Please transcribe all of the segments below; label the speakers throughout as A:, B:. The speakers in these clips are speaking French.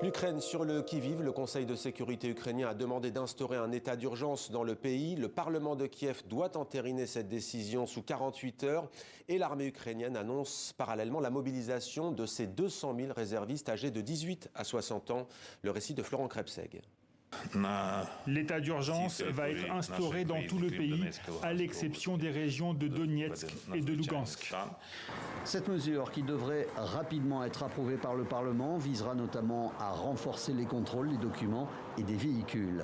A: L'Ukraine sur le qui-vive, le Conseil de sécurité ukrainien a demandé d'instaurer un état d'urgence dans le pays. Le Parlement de Kiev doit entériner cette décision sous 48 heures et l'armée ukrainienne annonce parallèlement la mobilisation de ses 200 000 réservistes âgés de 18 à 60 ans. Le récit de Florent Krebseg.
B: L'état d'urgence va être instauré dans tout le pays, à l'exception des régions de Donetsk et de Lugansk.
C: Cette mesure, qui devrait rapidement être approuvée par le Parlement, visera notamment à renforcer les contrôles des documents et des véhicules.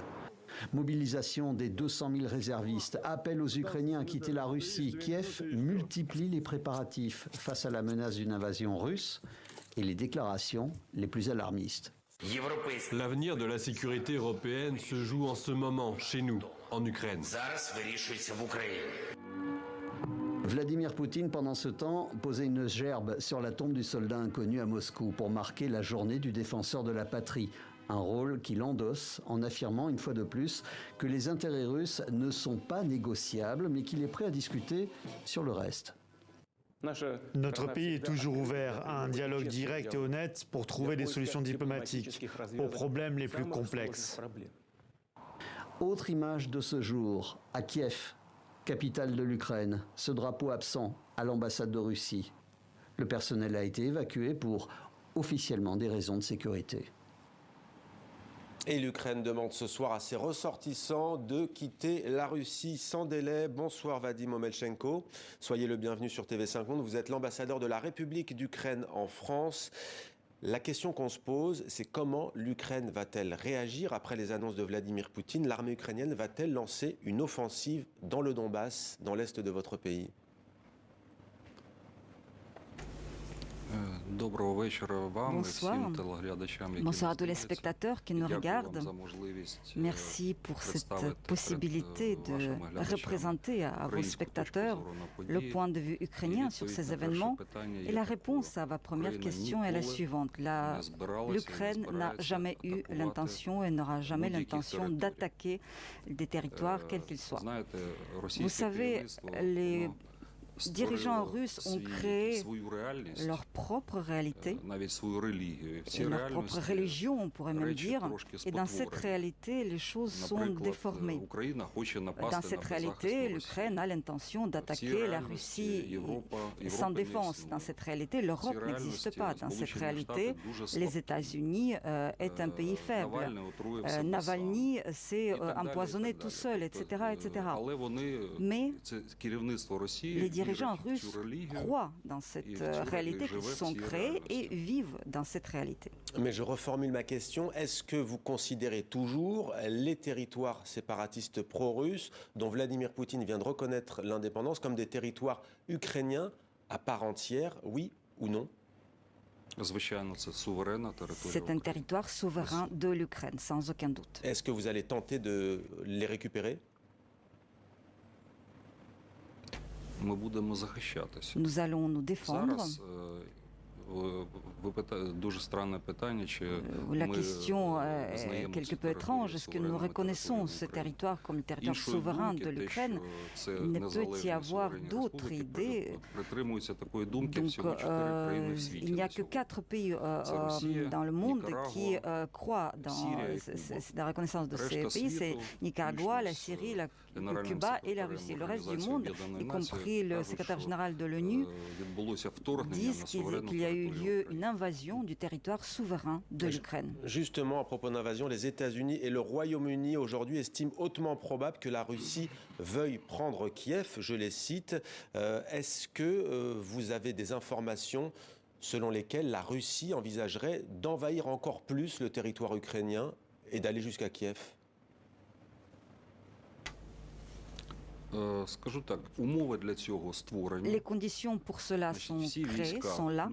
C: Mobilisation des 200 000 réservistes, appel aux Ukrainiens à quitter la Russie. Kiev multiplie les préparatifs face à la menace d'une invasion russe et les déclarations les plus alarmistes.
D: L'avenir de la sécurité européenne se joue en ce moment, chez nous, en Ukraine.
C: Vladimir Poutine, pendant ce temps, posait une gerbe sur la tombe du soldat inconnu à Moscou pour marquer la journée du défenseur de la patrie. Un rôle qu'il endosse en affirmant une fois de plus que les intérêts russes ne sont pas négociables, mais qu'il est prêt à discuter sur le reste.
B: Notre pays est toujours ouvert à un dialogue direct et honnête pour trouver des solutions diplomatiques aux problèmes les plus complexes.
C: Autre image de ce jour, à Kiev, capitale de l'Ukraine, ce drapeau absent à l'ambassade de Russie. Le personnel a été évacué pour officiellement des raisons de sécurité.
A: Et l'Ukraine demande ce soir à ses ressortissants de quitter la Russie sans délai. Bonsoir Vadim Omelchenko, soyez le bienvenu sur TV5 Monde. Vous êtes l'ambassadeur de la République d'Ukraine en France. La question qu'on se pose, c'est comment l'Ukraine va-t-elle réagir après les annonces de Vladimir Poutine? L'armée ukrainienne va-t-elle lancer une offensive dans le Donbass, dans l'est de votre pays?
E: Bonsoir. Bonsoir à tous les spectateurs qui nous regardent. Merci pour cette possibilité de représenter à vos spectateurs le point de vue ukrainien sur ces événements. Et la réponse à votre première question est la suivante. L'Ukraine n'a jamais eu l'intention et n'aura jamais l'intention d'attaquer des territoires, quels qu'ils soient. Vous savez, les dirigeants russes ont créé leur propre réalité, leur propre religion, on pourrait même dire. Et dans cette réalité, les choses sont déformées. Dans cette réalité, l'Ukraine a l'intention d'attaquer la Russie sans défense. Dans cette réalité, l'Europe n'existe pas. Dans cette réalité, les États-Unis est un pays faible. Navalny s'est empoisonné tout seul, etc., etc. Mais les dirigeants russes croient dans cette réalité qu'ils sont créés et vivent dans cette réalité.
A: Mais je reformule ma question. Est-ce que vous considérez toujours les territoires séparatistes pro-russes, dont Vladimir Poutine vient de reconnaître l'indépendance, comme des territoires ukrainiens à part entière, oui ou non?
E: C'est un territoire souverain de l'Ukraine, sans aucun doute.
A: Est-ce que vous allez tenter de les récupérer?
E: Nous allons nous défendre. La question est quelque peu étrange. Est-ce que nous reconnaissons ce territoire comme le territoire souverain de l'Ukraine? Il ne peut y avoir d'autres idées. Donc, il n'y a que 4 pays dans le monde qui croient dans la reconnaissance de ces pays. C'est Nicaragua, la Syrie, le Cuba et la Russie. Le reste du monde, y compris le secrétaire général de l'ONU, disent qu'il y a eu lieu une invasion du territoire souverain de l'Ukraine.
A: Justement, à propos d'invasion, les États-Unis et le Royaume-Uni aujourd'hui estiment hautement probable que la Russie veuille prendre Kiev, je les cite. Est-ce que vous avez des informations selon lesquelles la Russie envisagerait d'envahir encore plus le territoire ukrainien et d'aller jusqu'à Kiev?
E: Les conditions pour cela sont créées, sont là.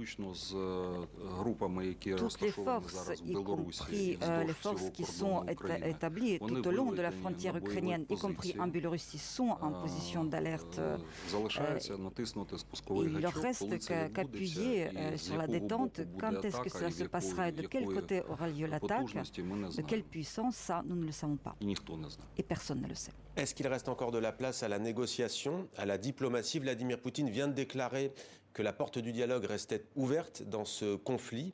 E: Toutes les forces, y compris les forces qui sont établies tout au long de la frontière ukrainienne, y compris en Biélorussie, sont en position d'alerte. Il leur reste qu'appuyer sur la détente. Quand est-ce que cela se passera et de quel côté aura lieu l'attaque? De quelle puissance? Ça, nous ne le savons pas. Et personne ne le sait.
A: Est-ce qu'il reste encore de la place à la négociation, à la diplomatie? Vladimir Poutine vient de déclarer que la porte du dialogue restait ouverte dans ce conflit.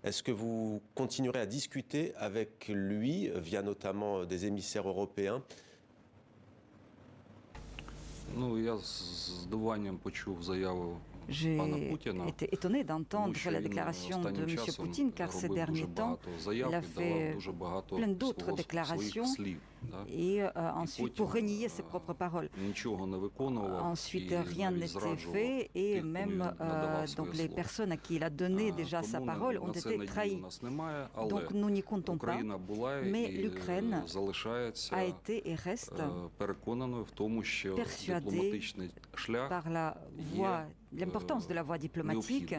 A: Est-ce que vous continuerez à discuter avec lui, via notamment des émissaires européens?
E: J'ai été étonné d'entendre la déclaration de M. Poutine, car ces derniers temps, il a fait plein d'autres déclarations et ensuite pour renier ses propres paroles. Ensuite, rien n'était fait et même donc les personnes à qui il a donné déjà sa parole ont été trahies. Donc nous n'y comptons pas, mais l'Ukraine a été et reste persuadée par l'importance de la voie diplomatique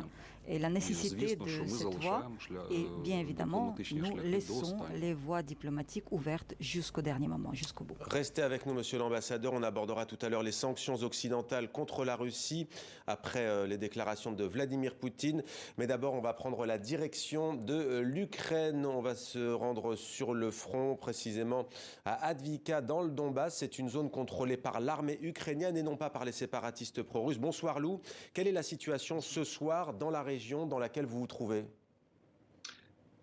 E: et la nécessité de cette voie. Et bien évidemment, nous laissons les voies diplomatiques ouvertes jusqu'au dernier moment, jusqu'au bout.
A: Restez avec nous, monsieur l'ambassadeur. On abordera tout à l'heure les sanctions occidentales contre la Russie après les déclarations de Vladimir Poutine. Mais d'abord, on va prendre la direction de l'Ukraine. On va se rendre sur le front, précisément à Advika, dans le Donbass. C'est une zone contrôlée par l'armée ukrainienne et non pas par les séparatistes pro-russes. Bonsoir Lou. Quelle est la situation ce soir dans la région dans laquelle vous vous trouvez?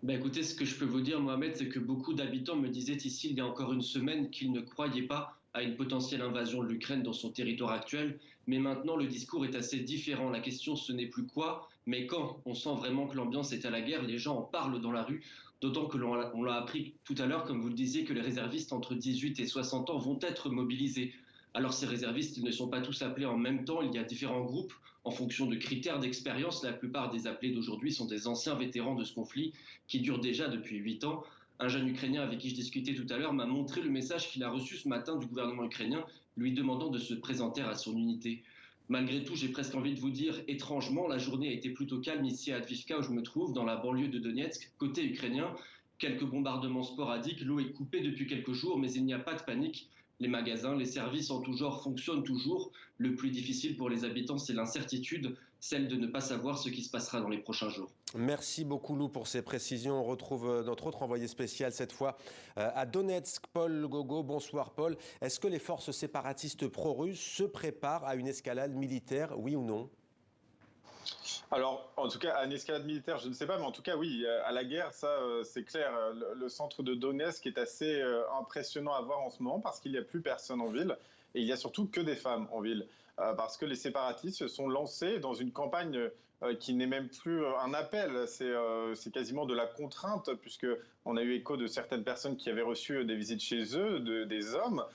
F: Écoutez, ce que je peux vous dire, Mohamed, c'est que beaucoup d'habitants me disaient ici, il y a encore une semaine, qu'ils ne croyaient pas à une potentielle invasion de l'Ukraine dans son territoire actuel. Mais maintenant, le discours est assez différent. La question, ce n'est plus quoi, mais quand. On sent vraiment que l'ambiance est à la guerre. Les gens en parlent dans la rue. D'autant que on l'a appris tout à l'heure, comme vous le disiez, que les réservistes entre 18 et 60 ans vont être mobilisés. Alors ces réservistes, ils ne sont pas tous appelés en même temps. Il y a différents groupes en fonction de critères d'expérience. La plupart des appelés d'aujourd'hui sont des anciens vétérans de ce conflit qui dure déjà depuis 8 ans. Un jeune Ukrainien avec qui je discutais tout à l'heure m'a montré le message qu'il a reçu ce matin du gouvernement ukrainien, lui demandant de se présenter à son unité. Malgré tout, j'ai presque envie de vous dire, étrangement, la journée a été plutôt calme ici à Advivka, où je me trouve, dans la banlieue de Donetsk, côté ukrainien. Quelques bombardements sporadiques, l'eau est coupée depuis quelques jours, mais il n'y a pas de panique. Les magasins, les services en tout genre fonctionnent toujours. Le plus difficile pour les habitants, c'est l'incertitude, celle de ne pas savoir ce qui se passera dans les prochains jours.
A: Merci beaucoup Lou pour ces précisions. On retrouve notre autre envoyé spécial cette fois à Donetsk, Paul Gogo. Bonsoir Paul. Est-ce que les forces séparatistes pro-russes se préparent à une escalade militaire, oui ou non?
G: Alors, en tout cas, à une escalade militaire, je ne sais pas, mais en tout cas, oui, à la guerre, ça, c'est clair. Le centre de Donetsk est assez impressionnant à voir en ce moment parce qu'il n'y a plus personne en ville et il n'y a surtout que des femmes en ville. Parce que les séparatistes se sont lancés dans une campagne qui n'est même plus un appel, c'est quasiment de la contrainte, puisqu'on a eu écho de certaines personnes qui avaient reçu des visites chez eux, des hommes,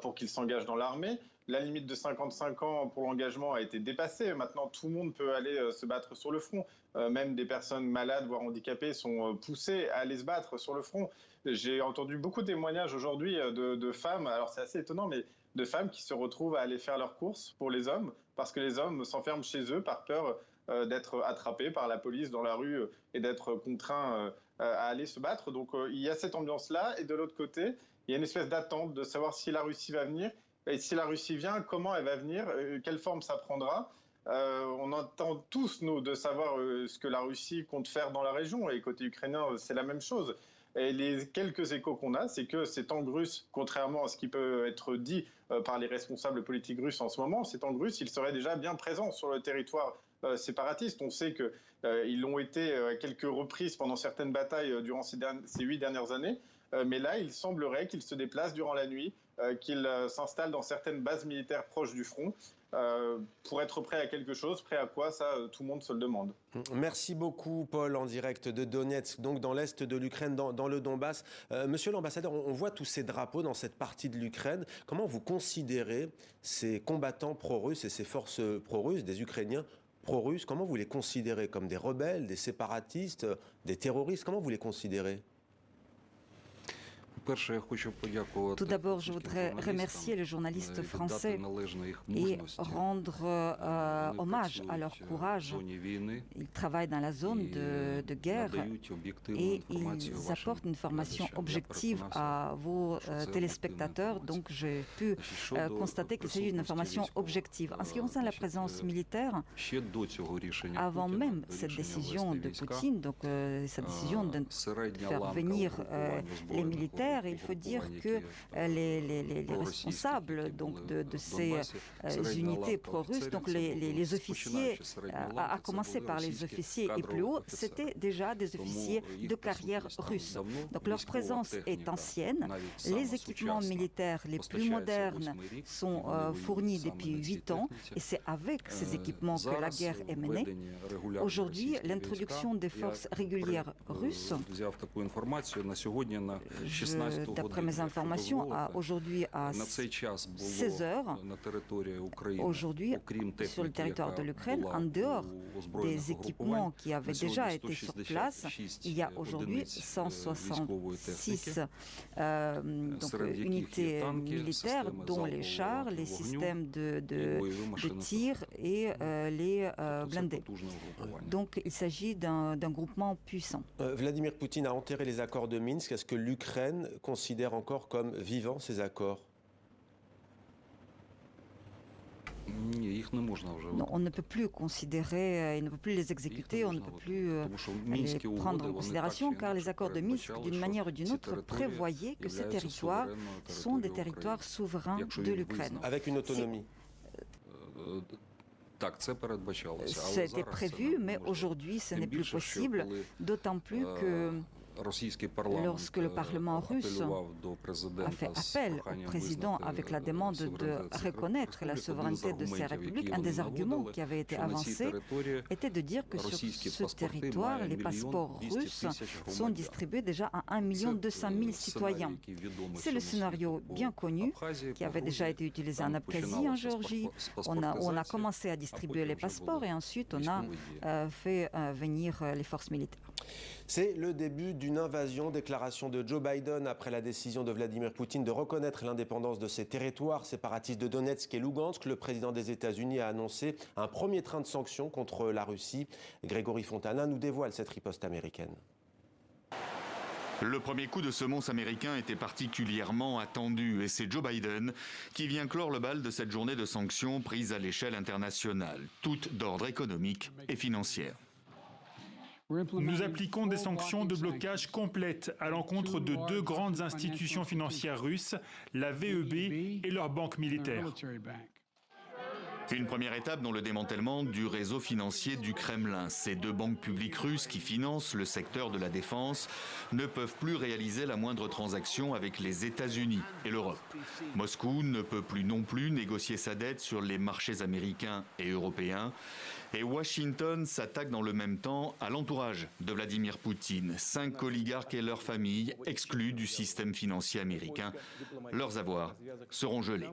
G: pour qu'ils s'engagent dans l'armée. La limite de 55 ans pour l'engagement a été dépassée. Maintenant, tout le monde peut aller se battre sur le front. Même des personnes malades, voire handicapées, sont poussées à aller se battre sur le front. J'ai entendu beaucoup de témoignages aujourd'hui de femmes, alors c'est assez étonnant, mais de femmes qui se retrouvent à aller faire leurs courses pour les hommes, parce que les hommes s'enferment chez eux par peur d'être attrapés par la police dans la rue et d'être contraints à aller se battre. Donc il y a cette ambiance-là. Et de l'autre côté, il y a une espèce d'attente de savoir si la Russie va venir. Et si la Russie vient, comment elle va venir, quelle forme ça prendra. On entend tous, nous, de savoir ce que la Russie compte faire dans la région. Et côté ukrainien, c'est la même chose. Et les quelques échos qu'on a, c'est que ces tanks russes, contrairement à ce qui peut être dit par les responsables politiques russes en ce moment, ces tanks russes, ils seraient déjà bien présents sur le territoire séparatiste. On sait qu'ils l'ont été à quelques reprises pendant certaines batailles durant ces 8 dernières années. Mais là, il semblerait qu'ils se déplacent durant la nuit, qu'ils s'installent dans certaines bases militaires proches du front pour être prêts à quelque chose. Prêt à quoi? Ça, tout le monde se le demande.
A: Merci beaucoup, Paul, en direct de Donetsk, donc dans l'est de l'Ukraine, dans le Donbass. Monsieur l'ambassadeur, on voit tous ces drapeaux dans cette partie de l'Ukraine. Comment vous considérez ces combattants pro-russes et ces forces pro-russes, des Ukrainiens pro-russes? Comment vous les considérez? Comme des rebelles, des séparatistes, des terroristes? Comment vous les considérez?
E: Tout d'abord, je voudrais remercier les journalistes français et rendre hommage à leur courage. Ils travaillent dans la zone de guerre et ils apportent une information objective à vos téléspectateurs. Donc, j'ai pu constater qu'il s'agit d'une information objective. En ce qui concerne la présence militaire, avant même cette décision de Poutine, donc cette décision de faire venir les militaires, militaire. Il faut dire que les responsables donc, de ces unités pro-russes, donc les officiers, à commencer par les officiers et plus haut, c'était déjà des officiers de carrière russe. Donc leur présence est ancienne. Les équipements militaires les plus modernes sont fournis depuis 8 ans et c'est avec ces équipements que la guerre est menée. Aujourd'hui, l'introduction des forces régulières russes, d'après mes informations, aujourd'hui à 16 heures, aujourd'hui sur le territoire de l'Ukraine, en dehors des équipements qui avaient déjà été sur place, il y a aujourd'hui 166 unités militaires, dont les chars, les systèmes de tir et les blindés. Donc il s'agit d'un groupement puissant.
A: Vladimir Poutine a enterré les accords de Minsk. Est-ce que l'Ukraine considère encore comme vivants ces accords ?
E: Non, on ne peut plus considérer, il ne peut plus les exécuter, on ne peut plus les prendre en considération, car les accords de Minsk, d'une manière ou d'une autre, prévoyaient que ces territoires sont des territoires souverains de l'Ukraine.
A: Avec une autonomie.
E: C'était prévu, mais aujourd'hui, ce n'est plus possible, d'autant plus que lorsque le Parlement russe a fait appel au président avec la demande de reconnaître la souveraineté de ces républiques, un des arguments qui avait été avancé était de dire que sur ce territoire, les passeports russes sont distribués déjà à 1 200 000 citoyens. C'est le scénario bien connu qui avait déjà été utilisé en Abkhazie, en Géorgie. On a commencé à distribuer les passeports et ensuite on a fait venir les forces militaires.
A: C'est le début d'une invasion. Déclaration de Joe Biden après la décision de Vladimir Poutine de reconnaître l'indépendance de ces territoires séparatistes de Donetsk et Lugansk. Le président des États-Unis a annoncé un premier train de sanctions contre la Russie. Grégory Fontana nous dévoile cette riposte américaine.
H: Le premier coup de semonce américain était particulièrement attendu et c'est Joe Biden qui vient clore le bal de cette journée de sanctions prise à l'échelle internationale, toutes d'ordre économique et financier.
I: Nous appliquons des sanctions de blocage complètes à l'encontre de 2 grandes institutions financières russes, la VEB et leur banque militaire.
H: Une première étape dans le démantèlement du réseau financier du Kremlin. Ces 2 banques publiques russes qui financent le secteur de la défense ne peuvent plus réaliser la moindre transaction avec les États-Unis et l'Europe. Moscou ne peut plus non plus négocier sa dette sur les marchés américains et européens. Et Washington s'attaque dans le même temps à l'entourage de Vladimir Poutine. 5 oligarques et leurs familles exclus du système financier américain. Leurs avoirs seront gelés.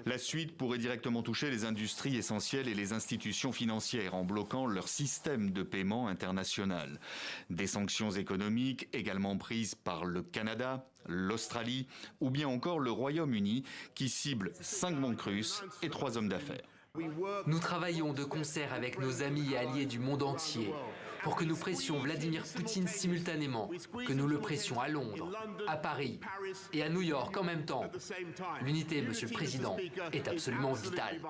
H: La suite pourrait directement toucher les industries essentielles et les institutions financières en bloquant leur système de paiement international. Des sanctions économiques également prises par le Canada, l'Australie ou bien encore le Royaume-Uni qui cible 5 banques russes et 3 hommes d'affaires.
J: Nous travaillons de concert avec nos amis et alliés du monde entier pour que nous pressions Vladimir Poutine simultanément, que nous le pressions à Londres, à Paris et à New York en même temps. L'unité, Monsieur le Président, est absolument vitale.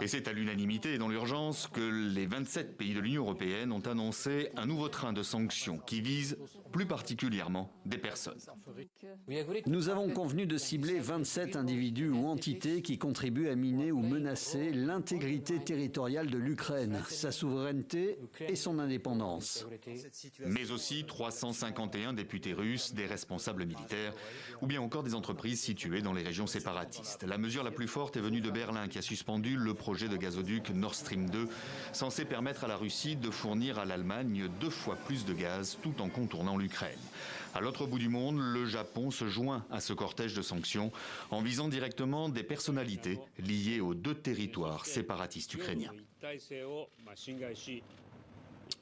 H: Et c'est à l'unanimité et dans l'urgence que les 27 pays de l'Union européenne ont annoncé un nouveau train de sanctions qui vise plus particulièrement des personnes.
C: Nous avons convenu de cibler 27 individus ou entités qui contribuent à miner ou menacer l'intégrité territoriale de l'Ukraine, sa souveraineté et son indépendance.
H: Mais aussi 351 députés russes, des responsables militaires ou bien encore des entreprises situées dans les régions séparatistes. La mesure la plus forte est venue de Berlin qui a suspendu le projet de gazoduc Nord Stream 2, censé permettre à la Russie de fournir à l'Allemagne 2 fois plus de gaz tout en contournant l'Ukraine. À l'autre bout du monde, le Japon se joint à ce cortège de sanctions en visant directement des personnalités liées aux 2 territoires séparatistes ukrainiens.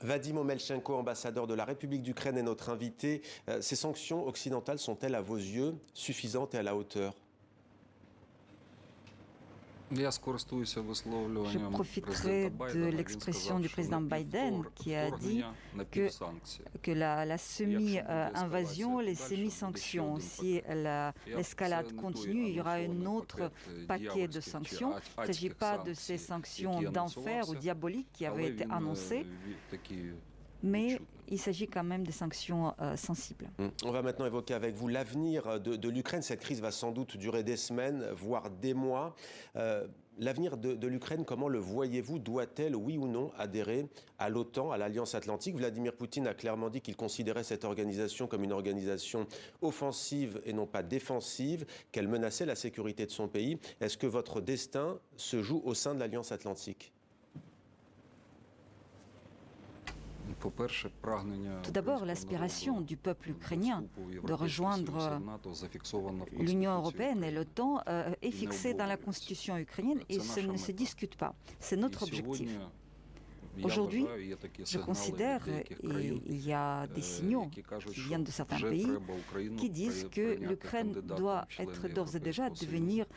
A: Vadim Omelchenko, ambassadeur de la République d'Ukraine, est notre invité. Ces sanctions occidentales sont-elles à vos yeux suffisantes et à la hauteur ?
E: Je profiterai de l'expression du président Biden qui a dit que la semi-invasion, les semi-sanctions, si l'escalade continue, il y aura un autre paquet de sanctions. Il ne s'agit pas de ces sanctions d'enfer ou diaboliques qui avaient été annoncées. Mais il s'agit quand même de sanctions sensibles.
A: On va maintenant évoquer avec vous l'avenir de l'Ukraine. Cette crise va sans doute durer des semaines, voire des mois. L'avenir de l'Ukraine, comment le voyez-vous? Doit-elle, oui ou non, adhérer à l'OTAN, à l'Alliance Atlantique? Vladimir Poutine a clairement dit qu'il considérait cette organisation comme une organisation offensive et non pas défensive, qu'elle menaçait la sécurité de son pays. Est-ce que votre destin se joue au sein de l'Alliance Atlantique?
E: Tout d'abord, l'aspiration du peuple ukrainien de rejoindre l'Union européenne et l'OTAN est fixée dans la constitution ukrainienne et ça ne se discute pas. C'est notre objectif. Aujourd'hui, je considère, et il y a des signaux qui viennent de certains pays, qui disent que l'Ukraine doit être d'ores et déjà devenir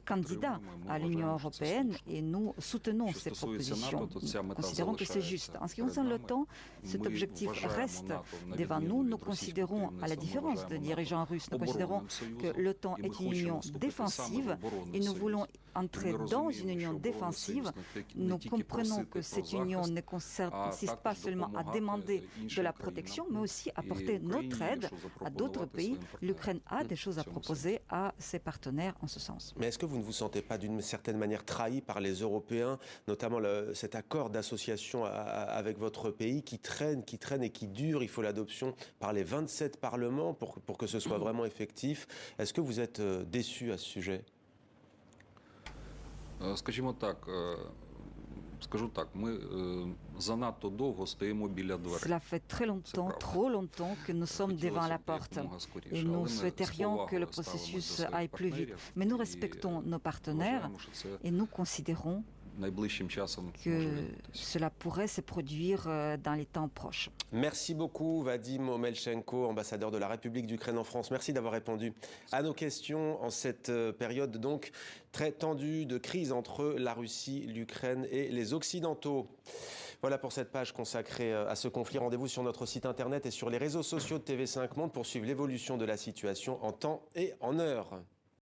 E: candidat à l'Union européenne et nous soutenons ces propositions. Nous considérons que c'est juste. En ce qui concerne l'OTAN, cet objectif reste devant nous. Nous considérons, à la différence de dirigeants russes, nous considérons que l'OTAN est une union défensive et nous voulons entrer dans une union défensive. Nous comprenons que cette union ne consiste pas seulement à demander de la protection, mais aussi à apporter notre aide à d'autres pays. L'Ukraine a des choses à proposer à ses partenaires en ce sens.
A: Mais est-ce que vous ne vous sentez pas d'une certaine manière trahi par les Européens, notamment cet accord d'association avec votre pays qui traîne et qui dure? Il faut l'adoption par les 27 parlements pour que ce soit vraiment effectif. Est-ce que vous êtes déçu à ce sujet?
E: Cela fait très longtemps, trop longtemps que nous sommes devant la porte et nous souhaiterions que le processus aille plus vite. Mais nous respectons nos partenaires et nous considérons que cela pourrait se produire dans les temps proches.
A: Merci beaucoup Vadim Omelchenko, ambassadeur de la République d'Ukraine en France. Merci d'avoir répondu à nos questions en cette période donc très tendue de crise entre la Russie, l'Ukraine et les Occidentaux. Voilà pour cette page consacrée à ce conflit. Rendez-vous sur notre site internet et sur les réseaux sociaux de TV5 Monde pour suivre l'évolution de la situation en temps et en heure.